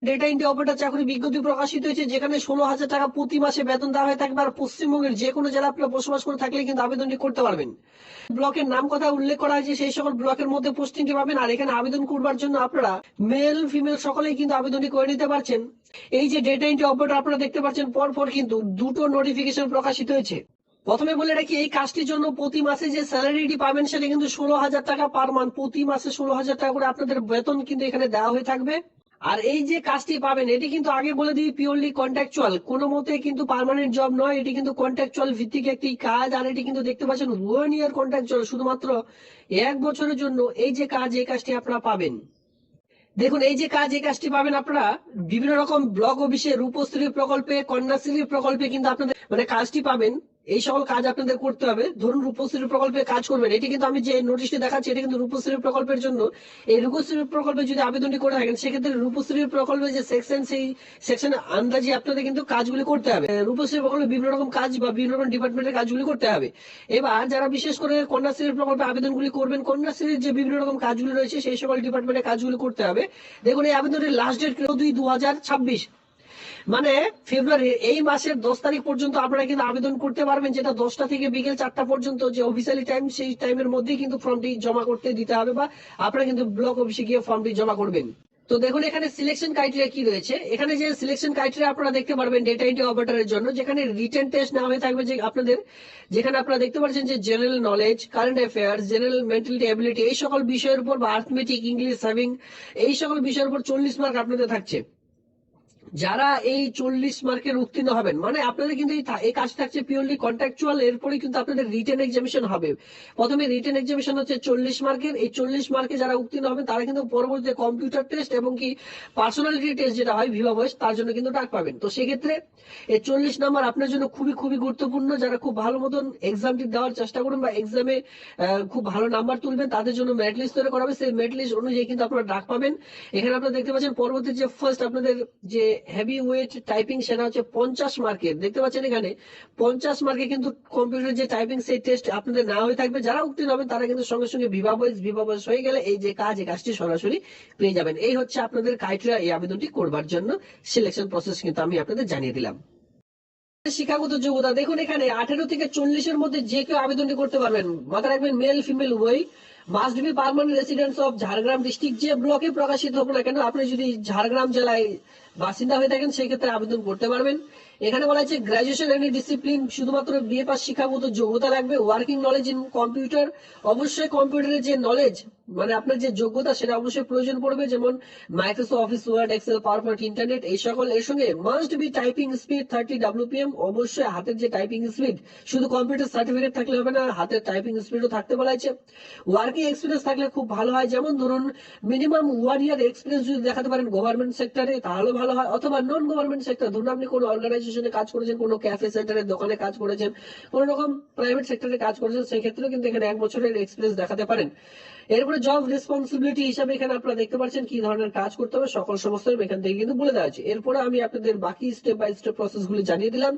Data entry operator চাকরি বিজ্ঞপ্তি প্রকাশিত হয়েছে, যেখানে 16,000 টাকা প্রতি মাসে বেতন দেওয়া হয়ে থাকবে। আর পশ্চিমবঙ্গের যে কোনো জেলা আপনারা বসবাস করে থাকলে কিন্তু আবেদনটি করতে পারবেন। ব্লকের নাম কথা উল্লেখ করা হয়েছে, সেই সকল ব্লকের মধ্যে পোস্টিংটি পাবেন। আর এখানে আবেদন করবার জন্য আপনারা মেল ফিমেল সকলেই কিন্তু আবেদনটি করে নিতে পারছেন। এই যে ডেটা এন্ট্রি অপারেটর আপনারা দেখতে পাচ্ছেন, পরপর কিন্তু দুটো নোটিফিকেশন প্রকাশিত হয়েছে। প্রথমে বলে রাখি, এই কাজটির জন্য প্রতি মাসে যে স্যালারিটি পাবেন সেটা কিন্তু 16,000 টাকা পার মান্থ, প্রতি মাসে 16,000 টাকা করে আপনাদের বেতন কিন্তু এখানে দেওয়া হয়ে থাকবে। আর এই যে কাজটি পাবেন এটি কিন্তু আগে বলে দিই পিওরলি কন্ট্রাকচুয়াল, কোনো মতে কিন্তু পার্মানেন্ট জব নয়, এটি কিন্তু কন্ট্রাকচুয়াল ভিত্তিক একটি কাজ। আর এটি কিন্তু দেখতে পাচ্ছেন 1 ইয়ার কন্ট্রাকচুয়াল, শুধুমাত্র 1 বছরের জন্য এই যে কাজ, এই কাজটি আপনারা পাবেন। দেখুন, এই যে কাজ, এই কাজটি পাবেন আপনারা বিভিন্ন রকম ব্লক অফিসে, রূপশ্রী প্রকল্পে, কন্যাশ্রী প্রকল্পে কিন্তু আপনাদের মানে কাজটি পাবেন। এই সকল কাজ আপনাদের করতে হবে। ধরুন রূপশ্রী প্রকল্পে কাজ করবেন, এটি কিন্তু আমি যে নোটিশটি দেখাচ্ছি এটা কিন্তু রূপশ্রী প্রকল্পের জন্য। এই রূপশ্রী প্রকল্পে যদি আবেদনটি করে থাকেন সেক্ষেত্রে রূপশ্রী প্রকল্পের যে সেকশন, সেই সেকশন আন্দাজে আপনাদের কিন্তু কাজগুলি করতে হবে। রূপশ্রী প্রকল্পে বিভিন্ন রকম কাজ বা বিভিন্ন রকম ডিপার্টমেন্টের কাজগুলি করতে হবে। এবার যারা বিশেষ করে কন্যাশ্রী প্রকল্পে আবেদনগুলি করবেন, কন্যাশ্রীর যে বিভিন্ন রকম কাজগুলি রয়েছে সেই সকল ডিপার্টমেন্টের কাজগুলি করতে হবে। দেখুন, এই আবেদনের লাস্ট ডেট 2/2/2026, মানে ফেব্রুয়ারি, এই মাসের 10 তারিখ পর্যন্ত আপনারা কিন্তু আবেদন করতে পারবেন, যেটা 10টা থেকে বিকেল 4টা পর্যন্ত যে অফিসিয়ালি টাইম, সেই টাইমের মধ্যেই কিন্তু ফর্মটি জমা করতে দিতে হবে, বা আপনারা কিন্তু ব্লক অফিসে গিয়ে ফর্মটি জমা করবেন। তো দেখুন এখানে সিলেকশন ক্রাইটেরিয়া কি রয়েছে। এখানে যে সিলেকশন ক্রাইটেরিয়া আপনারা দেখতে পারবেন ডেটা এন্ট্রি অপারেটরের জন্য, যেখানে রিটেন টেস্ট নেওয়া হয়ে থাকবে যে আপনাদের, যেখানে আপনারা দেখতে পাচ্ছেন যে general knowledge, current affairs, general mentality ability, এই সকল বিষয়ের উপর, বা আর্থমেটিক, ইংলিশ, সেভিং, এই সকল বিষয়ের উপর 40 মার্ক আপনাদের থাকছে। যারা এই 40 মার্কের উত্তীর্ণ হবেন, মানে আপনাদের কিন্তু এই কাজ থাকছে পিওরলি কন্ট্রাকচুয়াল, এরপরে কিন্তু আপনাদের রিটেন এক্সামিশন হবে। প্রথমে রিটেন এক্সামিশন হচ্ছে 40 মার্কের, এই 40 মার্কে যারা উত্তীর্ণ হবেন তারা কিন্তু পরবর্তীতে কম্পিউটার টেস্ট এবং কি পার্সোনালিটি টেস্ট যেটা হয় ভিভা ভয়েস, তার জন্য কিন্তু ডাক পাবেন। তো সেক্ষেত্রে এই 40 নাম্বার আপনার জন্য খুবই খুবই গুরুত্বপূর্ণ। যারা খুব ভালো মতন এক্সামটি দেওয়ার চেষ্টা করুন বা এক্সামে খুব ভালো নাম্বার তুলবেন, তাদের জন্য মেরিট লিস্ট তৈরি করা হবে। সেই মেরিট লিস্ট অনুযায়ী কিন্তু আপনারা ডাক পাবেন। এখানে আপনারা দেখতে পাচ্ছেন পরবর্তী যে ফার্স্ট আপনাদের যে হেভি ওয়েট টাইপিং, সেটা হচ্ছে 50 মার্কের। দেখতে পাচ্ছেন এখানে 50 মার্কে কিন্তু কম্পিউটার যে টাইপিং, সেই টেস্ট আপনাদের না হয়ে থাকবে। যারা উত্তীর্ণ হবেন তারা কিন্তু সঙ্গে সঙ্গে ভিভা ভয়েস হয়ে গেলে এই যে কাজ, এই কাজটি সরাসরি পেয়ে যাবেন। এই হচ্ছে আপনাদের ক্রাইটেরিয়া এই আবেদনটি করবার জন্য। সিলেকশন প্রসেস কিন্তু আমি আপনাদের জানিয়ে দিলাম। শিক্ষাগত যোগ্যতা দেখুন, এখানে 18 থেকে 40-এর মধ্যে যে কেউ আবেদনটি করতে পারবেন। মাথায় রাখবেন মেল ফিমেল উভয়। Must be permanent residents of Jhargram district, যে ব্লকে প্রকাশিত হোক না কেন, আপনি যদি ঝাড়গ্রাম জেলায় বাসিন্দা হয়ে থাকেন সেই ক্ষেত্রে আবেদন করতে পারবেন। এখানে বলা হচ্ছে গ্রাজুয়েশন এনি ডিসিপ্লিন, শুধুমাত্র বিএ পাস শিক্ষাগত যোগ্যতা লাগবে। ওয়ার্কিং নলেজ ইন কম্পিউটার, অবশ্যই কম্পিউটারের যে নলেজ মানে আপনার যে যোগ্যতা সেটা অবশ্যই প্রয়োজন পড়বে, যেমন Microsoft Office, Word, Excel, PowerPoint, internet, এই সকল। এর সঙ্গে must be typing speed 30 WPM, অবশ্যই হাতের যে টাইপিং স্পিড, শুধু কম্পিউটার সার্টিফিকেট থাকলে হবে না, হাতের টাইপিং স্পিডও থাকতে বলা হয়েছে। ওয়ার্কিং এক্সপিরিয়েন্স থাকলে খুব ভালো হয়, যেমন ধরুন মিনিমাম 1 ইয়ার এক্সপিরিয়েন্স যদি দেখাতে পারেন গভর্নমেন্ট সেক্টরে তাহলে ভালো হয়, অথবা নন গভর্নমেন্ট সেক্টর, ধরুন আপনি কোনো অর্গানাইজেশনে কাজ করেছেন, কোনো ক্যাফে সেন্টারের দোকানে কাজ করেছেন, কোন রকম প্রাইভেট সেক্টরে কাজ করেছেন, সেই ক্ষেত্রে কিন্তু এখানে 1 বছরের এক্সপিরিয়েন্স দেখাতে পারেন। এরপরে জব রেসপন্সিবিলিটি হিসাবে এখানে আপনারা দেখতে পাচ্ছেন কি ধরনের কাজ করতে হবে, সকল সমস্ত এখান থেকে কিন্তু বলে দেওয়া হয়েছে। এরপরে আমি আপনাদের বাকি স্টেপ বাই স্টেপ প্রসেস গুলি জানিয়ে দিলাম।